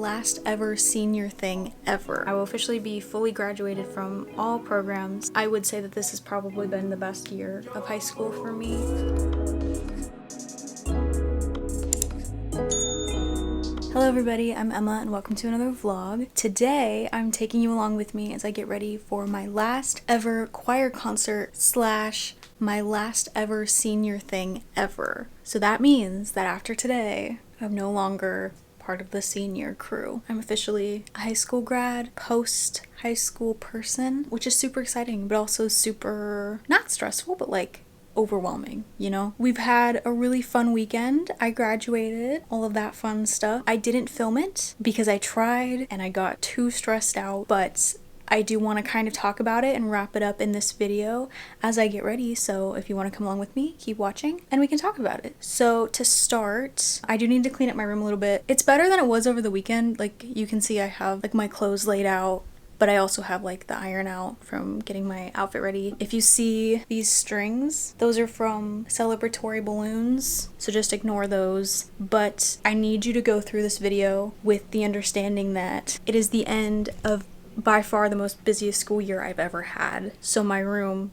last ever senior thing ever. I will officially be fully graduated from all programs. I would say that this has probably been the best year of high school for me. Hello everybody, I'm Emma and welcome to another vlog. Today I'm taking you along with me as I get ready for my last ever choir concert slash my last ever senior thing ever. So that means that after today, I'm no longer part of the senior crew. I'm officially a high school grad, post high school person, which is super exciting, but also super not stressful, but like overwhelming, you know? We've had a really fun weekend. I graduated, all of that fun stuff. I didn't film it because I tried and I got too stressed out, but I do want to kind of talk about it and wrap it up in this video as I get ready. So if you want to come along with me, keep watching and we can talk about it. So to start, I do need to clean up my room a little bit. It's better than it was over the weekend. Like you can see I have like my clothes laid out, but I also have like the iron out from getting my outfit ready. If you see these strings, those are from celebratory balloons, so just ignore those. But I need you to go through this video with the understanding that it is the end of by far the most busiest school year I've ever had. So my room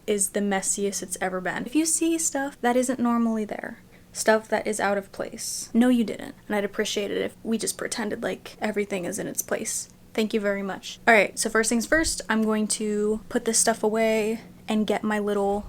is the messiest it's ever been. If you see stuff that isn't normally there, stuff that is out of place, no you didn't. And I'd appreciate it if we just pretended like everything is in its place. Thank you very much. Alright, so first things first, I'm going to put this stuff away and get my little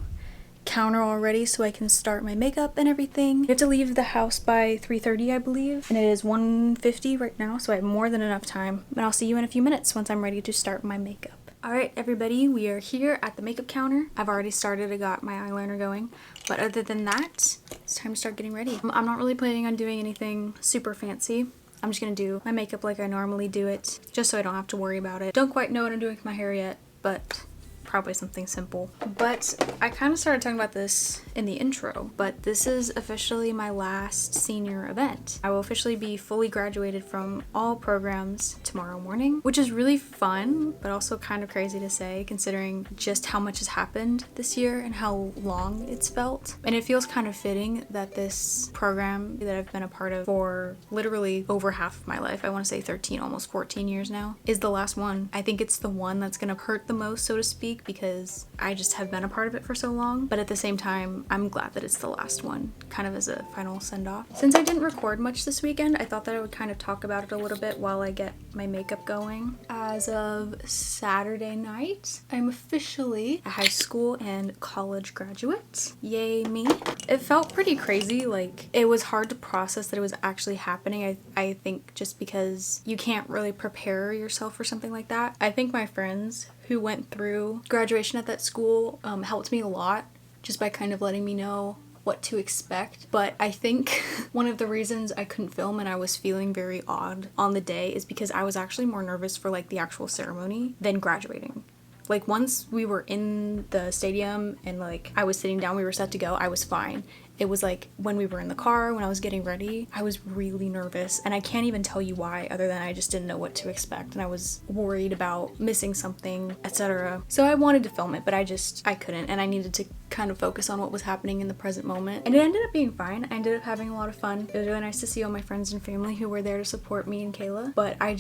counter all ready so I can start my makeup and everything. I have to leave the house by 3:30, I believe, and it is 1:50 right now, so I have more than enough time. And I'll see you in a few minutes once I'm ready to start my makeup. Alright everybody, we are here at the makeup counter. I've already started, I got my eyeliner going, but other than that, it's time to start getting ready. I'm not really planning on doing anything super fancy. I'm just gonna do my makeup like I normally do it, just so I don't have to worry about it. Don't quite know what I'm doing with my hair yet, but probably something simple. But I kind of started talking about this in the intro, but this is officially my last senior event. I will officially be fully graduated from all programs tomorrow morning, which is really fun, but also kind of crazy to say considering just how much has happened this year and how long it's felt. And it feels kind of fitting that this program that I've been a part of for literally over half of my life, I want to say 13, almost 14 years now, is the last one. I think it's the one that's gonna hurt the most, so to speak, because I just have been a part of it for so long, but at the same time I'm glad that it's the last one, kind of as a final send-off. Since I didn't record much this weekend, I thought that I would kind of talk about it a little bit while I get my makeup going. As of Saturday night, I'm officially a high school and college graduate. Yay me. It felt pretty crazy, like it was hard to process that it was actually happening. I think just because you can't really prepare yourself for something like that. I think my friends who went through graduation at that school helped me a lot just by kind of letting me know what to expect. But I think one of the reasons I couldn't film and I was feeling very odd on the day is because I was actually more nervous for like the actual ceremony than graduating. Like once we were in the stadium and like I was sitting down, we were set to go, I was fine. It was like when we were in the car, when I was getting ready, I was really nervous and I can't even tell you why other than I just didn't know what to expect and I was worried about missing something, etc. So I wanted to film it, but I couldn't, and I needed to kind of focus on what was happening in the present moment. And it ended up being fine. I ended up having a lot of fun. It was really nice to see all my friends and family who were there to support me and Kayla, but I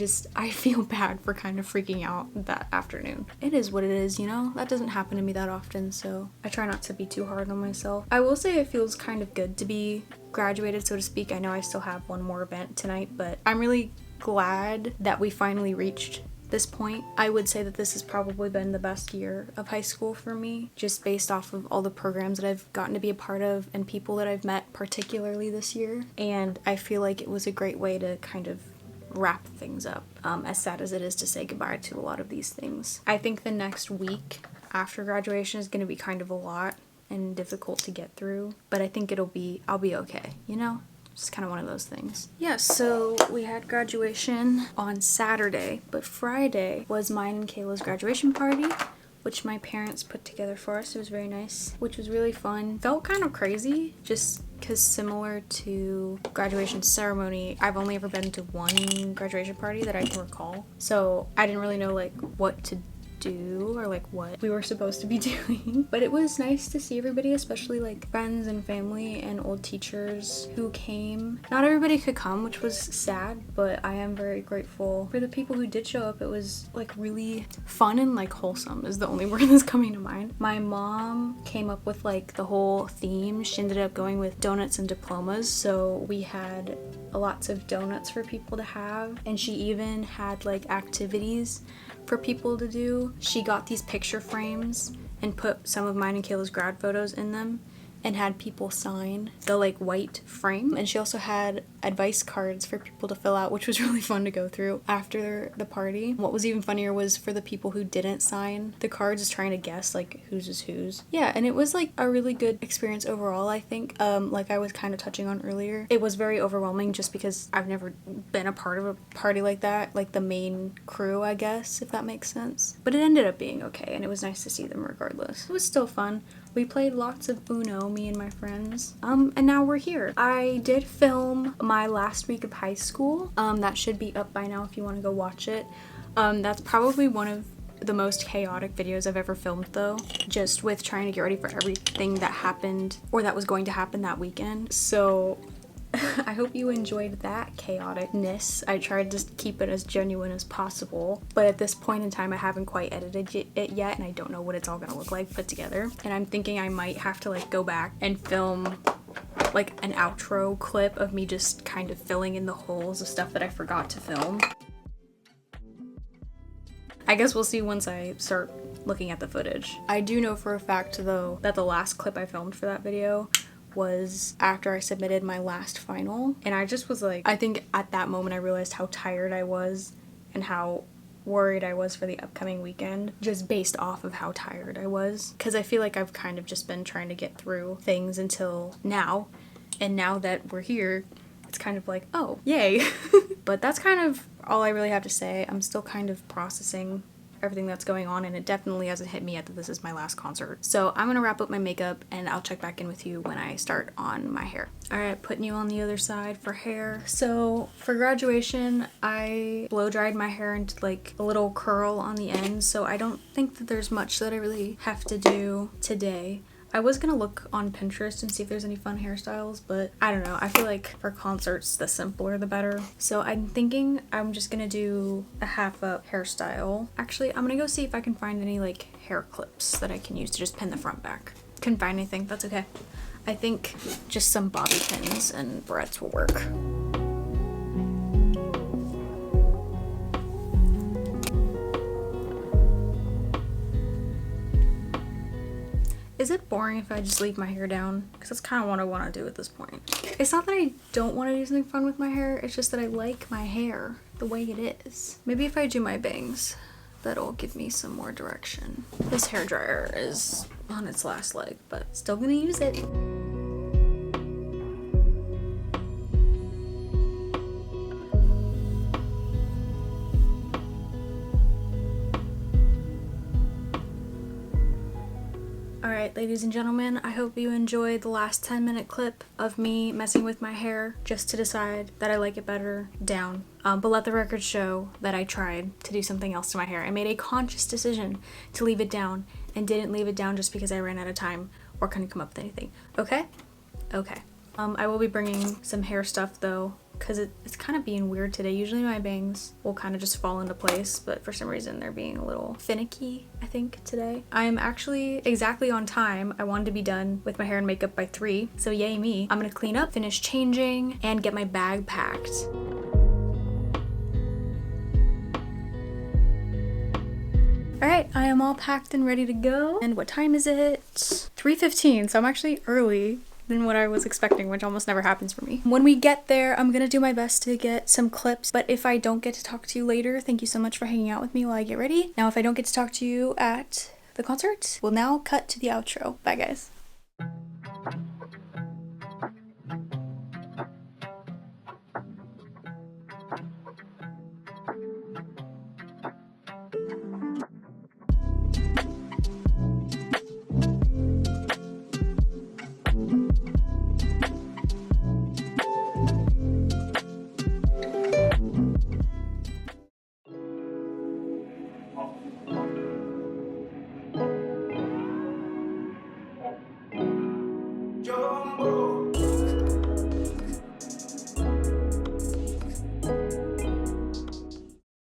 feel bad for kind of freaking out that afternoon. It is what it is, you know? That doesn't happen to me that often, so I try not to be too hard on myself. I will say it feels kind of good to be graduated, so to speak. I know I still have one more event tonight, but I'm really glad that we finally reached this point. I would say that this has probably been the best year of high school for me, just based off of all the programs that I've gotten to be a part of and people that I've met particularly this year. And I feel like it was a great way to kind of wrap things up, as sad as it is to say goodbye to a lot of these things. I think the next week after graduation is going to be kind of a lot and difficult to get through, but I think I'll be okay, you know? It's kind of one of those things. Yeah, so we had graduation on Saturday, but Friday was mine and Kayla's graduation party, which my parents put together for us. It was very nice, which was really fun. Felt kind of crazy, just because similar to graduation ceremony, I've only ever been to one graduation party that I can recall. So I didn't really know like what to do or like what we were supposed to be doing. But it was nice to see everybody, especially like friends and family and old teachers who came. Not everybody could come, which was sad, but I am very grateful for the people who did show up. It was like really fun and like wholesome is the only word that's coming to mind. My mom came up with like the whole theme. She ended up going with donuts and diplomas, so we had lots of donuts for people to have, and she even had like activities for people to do. She got these picture frames and put some of mine and Kayla's grad photos in them and had people sign the like white frame. And she also had advice cards for people to fill out, which was really fun to go through after the party. What was even funnier was for the people who didn't sign the cards, is trying to guess like whose is whose. Yeah, and it was like a really good experience overall, I think. Like I was kind of touching on earlier, it was very overwhelming just because I've never been a part of a party like that, like the main crew, I guess, if that makes sense. But it ended up being okay, and it was nice to see them regardless. It was still fun. We played lots of Uno, me and my friends, and now we're here. I did film my last week of high school. That should be up by now if you want to go watch it. That's probably one of the most chaotic videos I've ever filmed though, just with trying to get ready for everything that happened or that was going to happen that weekend. So I hope you enjoyed that chaoticness. I tried to keep it as genuine as possible, but at this point in time I haven't quite edited it yet, and I don't know what it's all gonna look like put together. And I'm thinking I might have to like go back and film like an outro clip of me just kind of filling in the holes of stuff that I forgot to film. I guess we'll see once I start looking at the footage. I do know for a fact though that the last clip I filmed for that video was after I submitted my last final, and I just was like, I think at that moment I realized how tired I was and how worried I was for the upcoming weekend, just based off of how tired I was, because I feel like I've kind of just been trying to get through things until now, and now that we're here it's kind of like, oh yay. But that's kind of all I really have to say. I'm still kind of processing everything that's going on, and it definitely hasn't hit me yet that this is my last concert. So I'm gonna wrap up my makeup and I'll check back in with you when I start on my hair. Alright, putting you on the other side for hair. So for graduation I blow dried my hair into like a little curl on the end, so I don't think that there's much that I really have to do today. I was gonna look on Pinterest and see if there's any fun hairstyles, but I don't know. I feel like for concerts, the simpler the better. So I'm thinking I'm just gonna do a half up hairstyle. Actually, I'm gonna go see if I can find any like hair clips that I can use to just pin the front back. Couldn't find anything, that's okay. I think just some bobby pins and barrettes will work. Is it boring if I just leave my hair down? Because that's kind of what I want to do at this point. It's not that I don't want to do something fun with my hair, it's just that I like my hair the way it is. Maybe if I do my bangs, that'll give me some more direction. This hairdryer is on its last leg, but still gonna use it. Alright, ladies and gentlemen, I hope you enjoyed the last 10-minute clip of me messing with my hair just to decide that I like it better down. But let the record show that I tried to do something else to my hair. I made a conscious decision to leave it down and didn't leave it down just because I ran out of time or couldn't come up with anything. Okay? Okay. I will be bringing some hair stuff though, because it's kind of being weird today. Usually my bangs will kind of just fall into place, but for some reason they're being a little finicky, I think, today. I am actually exactly on time. I wanted to be done with my hair and makeup by 3, so yay me. I'm gonna clean up, finish changing, and get my bag packed. Alright, I am all packed and ready to go. And what time is it? 3:15, so I'm actually early than what I was expecting, which almost never happens for me. When we get there, I'm gonna do my best to get some clips, but if I don't get to talk to you later, thank you so much for hanging out with me while I get ready. Now, if I don't get to talk to you at the concert, we'll now cut to the outro. Bye, guys.